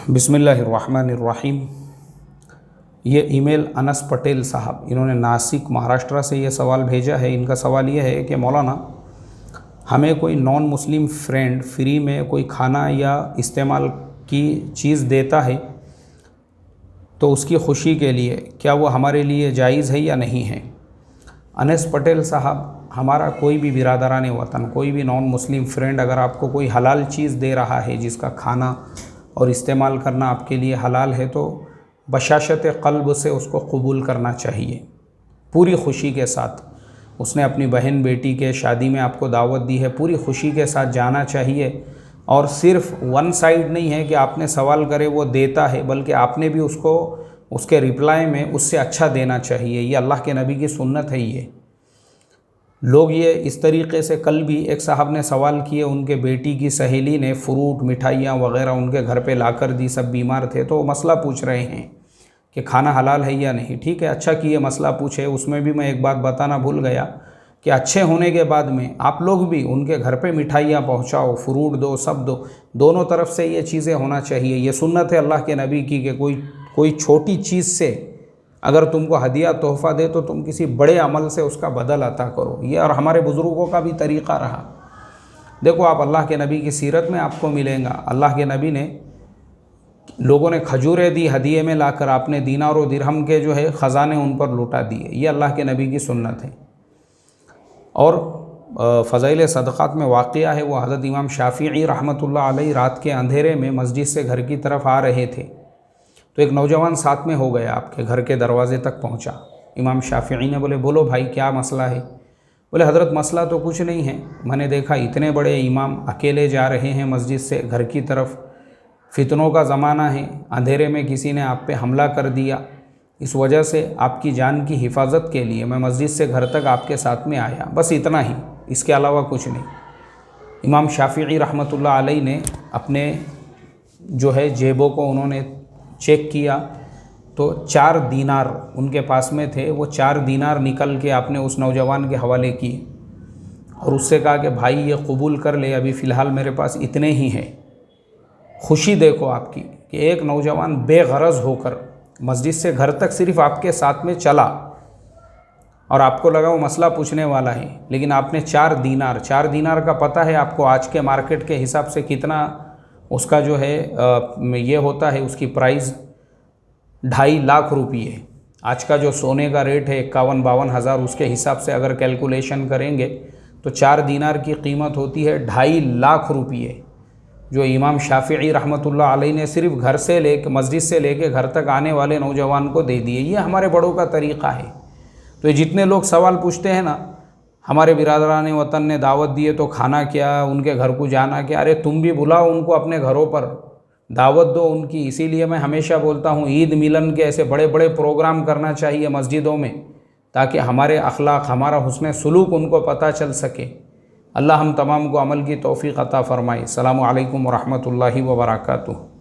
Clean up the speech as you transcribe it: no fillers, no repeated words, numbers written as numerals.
बिस्मिल्लाहिर्रहमानिर्रहीम। ये ईमेल अनस पटेल साहब, इन्होंने नासिक महाराष्ट्र से ये सवाल भेजा है। इनका सवाल ये है कि मौलाना, हमें कोई नॉन मुस्लिम फ्रेंड फ्री में कोई खाना या इस्तेमाल की चीज़ देता है तो उसकी खुशी के लिए क्या वो हमारे लिए जायज़ है या नहीं है? अनस पटेल साहब, हमारा कोई भी बिरादरान वतन, कोई भी नॉन मुस्लिम फ्रेंड अगर आपको कोई हलाल चीज़ दे रहा है जिसका खाना और इस्तेमाल करना आपके लिए हलाल है तो बशाशत क़ल्ब से उसको कबूल करना चाहिए, पूरी खुशी के साथ। उसने अपनी बहन बेटी के शादी में आपको दावत दी है, पूरी खुशी के साथ जाना चाहिए। और सिर्फ वन साइड नहीं है कि आपने सवाल करे वो देता है, बल्कि आपने भी उसको उसके रिप्लाई में उससे अच्छा देना चाहिए। ये अल्लाह के नबी की सुन्नत है। ये लोग ये इस तरीक़े से, कल भी एक साहब ने सवाल किए, उनके बेटी की सहेली ने फ्रूट मिठाइयाँ वग़ैरह उनके घर पे लाकर दी, सब बीमार थे तो मसला पूछ रहे हैं कि खाना हलाल है या नहीं। ठीक है, अच्छा किए मसला पूछे। उसमें भी मैं एक बात बताना भूल गया कि अच्छे होने के बाद में आप लोग भी उनके घर पे मिठाइयाँ पहुँचाओ, फ्रूट दो, सब दो, दोनों तरफ से ये चीज़ें होना चाहिए। ये सुन्नत है अल्लाह के नबी की कि कोई छोटी चीज़ से अगर तुमको हदिया तोहफ़ा दे तो तुम किसी बड़े अमल से उसका बदल अता करो। ये और हमारे बुज़ुर्गों का भी तरीक़ा रहा। देखो, आप अल्लाह के नबी की सीरत में आपको मिलेगा, अल्लाह के नबी ने, लोगों ने खजूरें दी हदिये में लाकर, आपने दीनार और दिरहम के जो है ख़जाने उन पर लुटा दिए। ये अल्लाह के नबी की सुन्नत है। और फ़ज़ाइल सदक़ात में वाक़या है, वो हज़रत इमाम शाफ़िई रहमतुल्लाह अलैह रात के अंधेरे में मस्जिद से घर की तरफ आ रहे थे तो एक नौजवान साथ में हो गया, आपके घर के दरवाज़े तक पहुंचा। इमाम शाफ़िई ने बोले, बोलो भाई क्या मसला है? बोले, हज़रत मसला तो कुछ नहीं है, मैंने देखा इतने बड़े इमाम अकेले जा रहे हैं मस्जिद से घर की तरफ, फितनों का ज़माना है, अंधेरे में किसी ने आप पे हमला कर दिया, इस वजह से आपकी जान की हिफाजत के लिए मैं मस्जिद से घर तक आपके साथ में आया, बस इतना ही, इसके अलावा कुछ नहीं। इमाम शाफ़िई रहमतुल्लाह अलैह ने अपने जो है जेबों को उन्होंने चेक किया तो 4 दीनार उनके पास में थे। वो 4 दीनार निकल के आपने उस नौजवान के हवाले किए और उससे कहा कि भाई ये कबूल कर ले, अभी फ़िलहाल मेरे पास इतने ही हैं। खुशी देखो आपकी कि एक नौजवान बेगरज होकर मस्जिद से घर तक सिर्फ़ आपके साथ में चला और आपको लगा वो मसला पूछने वाला है, लेकिन आपने 4 दीनार का पता है आपको आज के मार्केट के हिसाब से कितना उसका जो है ये होता है, उसकी प्राइस 2.5 लाख रुपये। आज का जो सोने का रेट है 51-52 हज़ार, उसके हिसाब से अगर कैलकुलेशन करेंगे तो 4 दीनार की कीमत होती है 2.5 लाख रुपये, जो इमाम शाफ़िई रहमतुल्लाह अलैह ने सिर्फ घर से लेकर, मस्जिद से लेकर घर तक आने वाले नौजवान को दे दिए। ये हमारे बड़ों का तरीक़ा है। तो ये जितने लोग सवाल पूछते हैं ना, हमारे बिरादरान वतन ने दावत दिए तो खाना क्या, उनके घर को जाना क्या? अरे तुम भी बुलाओ उनको अपने घरों पर, दावत दो उनकी। इसीलिए मैं हमेशा बोलता हूँ ईद मिलन के ऐसे बड़े बड़े प्रोग्राम करना चाहिए मस्जिदों में, ताकि हमारे अखलाक, हमारा हुस्न सुलूक उनको पता चल सके। अल्लाह हम तमाम को अमल की तौफ़ीक़ अता फ़रमाए। अस्सलामु अलैकुम व रहमतुल्लाहि व बरकातुहू।